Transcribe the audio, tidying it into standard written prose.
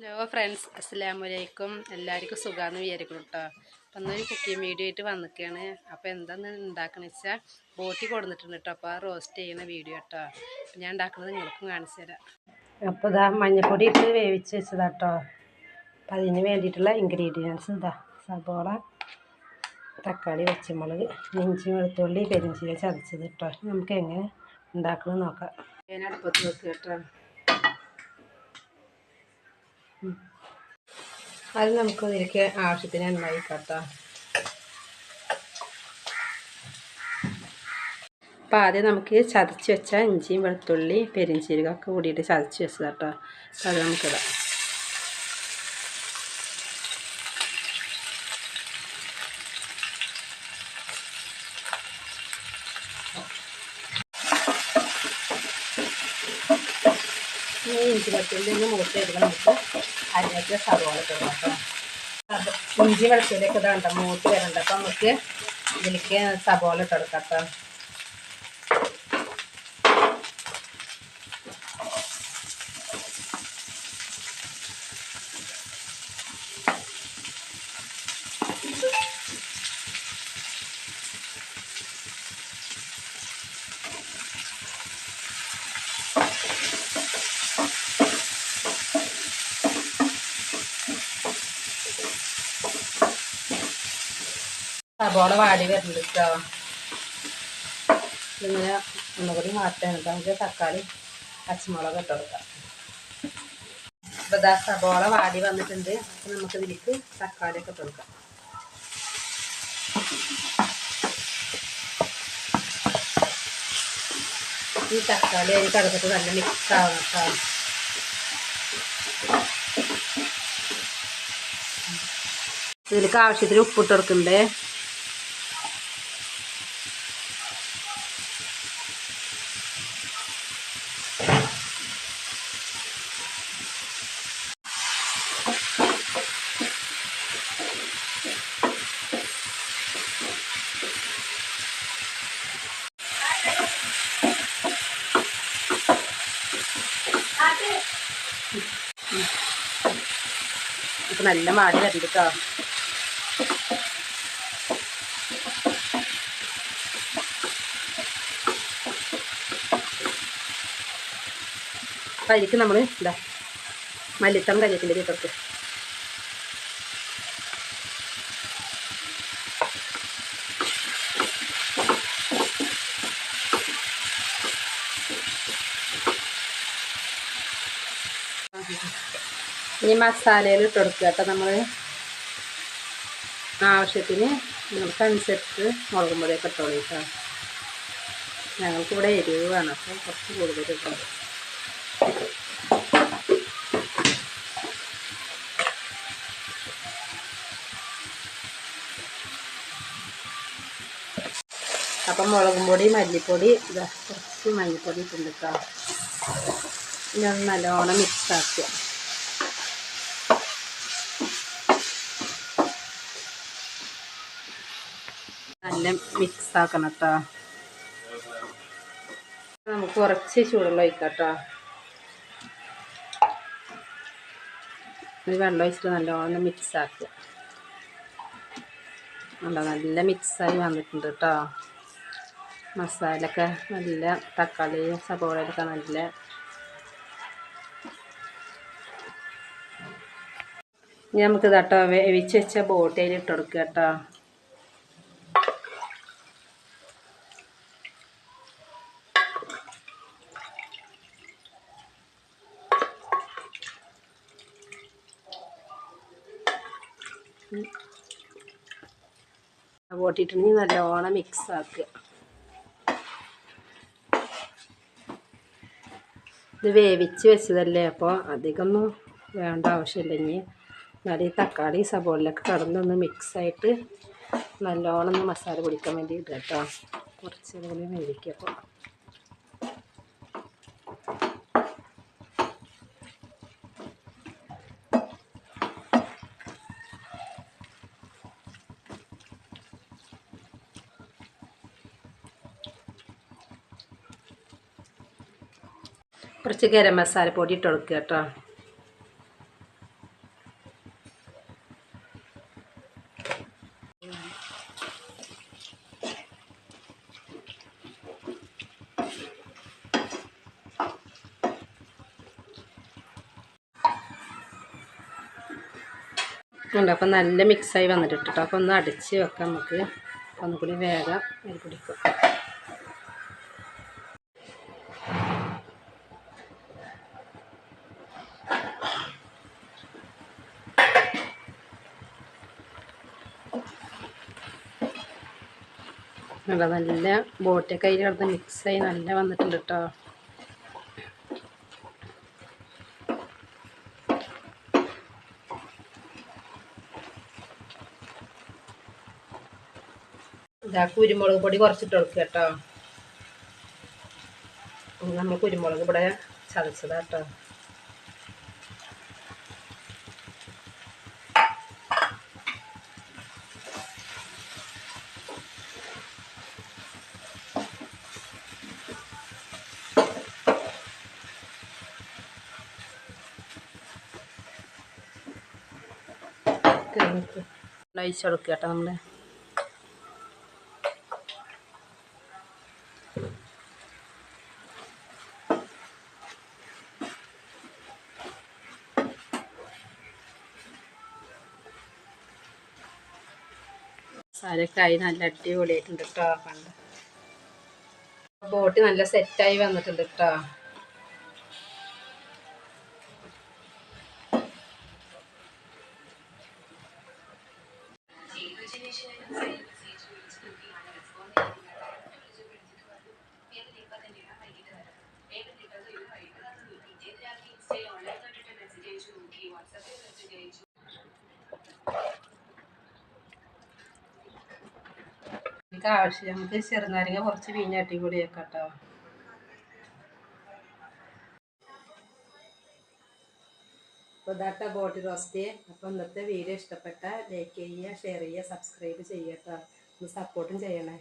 Hello friends, അസ്സലാമലൈക്കും. എല്ലാവർക്കും സുഖമാണെന്ന് വിചാരിക്കണം കേട്ടോ. അപ്പം എന്നൊരു കുക്കിംഗ് വീഡിയോ ആയിട്ട് വന്നിക്കുകയാണ്. അപ്പോൾ എന്താണെന്ന് ഉണ്ടാക്കണമെന്ന് വെച്ചാൽ ബോട്ടി കൊടുത്തിട്ടുണ്ട് കേട്ടോ. അപ്പോൾ ആ റോസ്റ്റ് ചെയ്യുന്ന വീഡിയോ കേട്ടോ. അപ്പം ഞാൻ ഉണ്ടാക്കുന്നത് നിങ്ങൾക്കും കാണിച്ചു തരാം. അപ്പോൾ ഇതാ മഞ്ഞൾപ്പൊടി ഇട്ട് വേവിച്ച് വെച്ചതാ കേട്ടോ. അപ്പം അതിന് വേണ്ടിയിട്ടുള്ള ഇൻഗ്രീഡിയൻസ് ഇതാ: സബോള, തക്കാളി, പച്ചമുളക്, ഇഞ്ചി, വെളുത്തുള്ളി, പെരിഞ്ചീരകം ചതച്ചത് കേട്ടോ. നമുക്ക് എങ്ങനെ ഉണ്ടാക്കണമെന്ന് നോക്കാം. ഞാൻ അടുപ്പത്ത് വെക്കുക കേട്ടോ. അത് നമുക്ക് ഇതിലേക്ക് ആവശ്യത്തിന് എണ്ണ ഒഴിക്കാം. അപ്പോൾ ആദ്യം നമുക്ക് ചതച്ച് വെച്ച ഇഞ്ചിയും വെളുത്തുള്ളി പെരിഞ്ചീരകമൊക്കെ കൂടിയിട്ട് ചതച്ച് വെച്ചതാട്ടോ. അപ്പോൾ അത് നമുക്കിടാം. ഈ ഇഞ്ചി വെളുത്തുള്ളി ഒന്ന് മൂത്ത് വരുമ്പോൾ നമുക്ക് അതിലേക്ക് സവോള ഇടണം കേട്ടോ. ഇഞ്ചി വെളുത്തുള്ളിയൊക്കെ ഇതാണ്ട മൂത്ത് വരണ്ട. അപ്പം നമുക്ക് ഇതിലേക്ക് സവോള ഇട്ട് കൊടുക്കാം കേട്ടോ. സവോള വാടി വരുന്നുണ്ട് കേട്ടോ. ഇങ്ങനെ ഒന്നുകൂടി മാറ്റാൻ നമുക്ക് തക്കാളി പച്ചമുളക് ഇട്ട് കൊടുക്കാം. അപ്പോൾ ഇതാ സവോള വാടി വന്നിട്ടുണ്ട്. അപ്പോൾ നമുക്ക് ഇതിലേക്ക് തക്കാളിയൊക്കെ ഇട്ട് കൊടുക്കാം. ഈ തക്കാളി അതിൽ കിടന്നിട്ട് നല്ല മിക്സ് ആവണം കേട്ടോ. ഇതിലേക്ക് ആവശ്യത്തിന് ഉപ്പിട്ട് കൊടുക്കണ്ടേ. ഇപ്പം നല്ല മാടി വരുന്നുണ്ട് കേട്ടോ. അപ്പം അതിലേക്ക് നമ്മൾ എന്താ മല്ലിത്തം കരിവേപ്പിൻ്റെ ഇട്ടൊക്കെ ഇനി മസാലയിൽ ഇട്ട് കൊടുക്കുക കേട്ടോ. നമ്മൾ ആവശ്യത്തിന് നിങ്ങൾക്കനുസരിച്ച് മുളകും പൊടിയൊക്കെ ഇട്ടോളൂ കേട്ടോ. ഞങ്ങൾക്കിവിടെ എരിവ് വേണം, അപ്പോൾ കുറച്ച് കൂടുതൽ ഇട്ടോളൂ. അപ്പം മുളകും പൊടി, മല്ലിപ്പൊടി, ഇതാ കുറച്ച് മല്ലിപ്പൊടി ഇട്ടുണ്ട് കേട്ടോ. ഇനി ഒന്ന് നല്ലോണം മിക്സ് ആക്കുക. നല്ല മിക്സ് ആക്കണം കേട്ടോ. നമുക്ക് കുറച്ച് ചൂടുവെള്ളം ഒഴിക്കാം കേട്ടോ. ഒരു വെള്ളം ഒഴിച്ചിട്ട് നല്ലോണം മിക്സ് ആക്കുക. നല്ല മിക്സായി വന്നിട്ടുണ്ട് കേട്ടോ. മസാലയൊക്കെ നല്ല തക്കാളിയും സബോളയൊക്കെ നല്ല ഇനി നമുക്ക് ഇതാട്ടോ വേവിച്ച് വെച്ച ബോട്ടി അതിൽ ഇട്ട് കൊടുക്കുക കേട്ടോ. ബോട്ടിയിട്ടുണ്ടെങ്കിൽ നല്ലോണം മിക്സ് ആക്കുക. ഇത് വേവിച്ച് വെച്ചതല്ലേ, അപ്പോൾ അധികമൊന്നും വേണ്ട ആവശ്യമില്ല. ഇനി എന്നാൽ ഈ തക്കാളി സബോളയിലൊക്കെ കടന്നൊന്ന് മിക്സായിട്ട് നല്ലോണം ഒന്ന് മസാല പിടിക്കാൻ വേണ്ടി ഇടുക കേട്ടോ. കുറച്ച് കൂടി വേവിക്കുക. അപ്പോൾ കുറച്ച് ഗരം മസാല പൊടി ഇട്ട് കൊടുക്കുക കേട്ടോ. ഉണ്ട്. അപ്പം നല്ല മിക്സായി വന്നിട്ട് കേട്ടോ. അപ്പോൾ ഒന്ന് അടിച്ച് വെക്കാം നമുക്ക്. ഒന്നുകൂടി വേഗം അതിൽ പിടിക്കും. നല്ല ബോട്ടിയൊക്കെ അതിൽ കിടന്ന് മിക്സായി നല്ല വന്നിട്ടുണ്ട് കേട്ടോ. ഇതാ കുരുമുളക് പൊടി കുറച്ചിട്ട് കൊടുക്കുക കേട്ടോ. നമ്മൾ കുരുമുളക് ഇവിടെ ചതച്ചതാ കേട്ടോ. ഒഴിച്ച് കൊടുക്കുക കേട്ടോ നമ്മൾ. മസാലയൊക്കെ ആയി നല്ല അടിപൊളിയായിട്ടുണ്ട് കേട്ടോ. കണ്ട് ബോട്ടി നല്ല സെറ്റായി വന്നിട്ടുണ്ട് കേട്ടോ. എനിക്ക് ആവശ്യം നമുക്ക് ചെറുനാരങ്ങ കുറച്ച് പിഴിഞ്ഞാട്ടി കൂടി വെക്കാം കേട്ടോ. അപ്പോൾ ഇതാട്ടോ ബോട്ടി റോസ്റ്റ്. അപ്പോൾ ഇന്നത്തെ വീഡിയോ ഇഷ്ടപ്പെട്ട ലൈക്ക് ചെയ്യുക, ഷെയർ ചെയ്യുക, സബ്സ്ക്രൈബ് ചെയ്യുക കേട്ടോ. ഒന്ന് സപ്പോർട്ടും ചെയ്യണേ.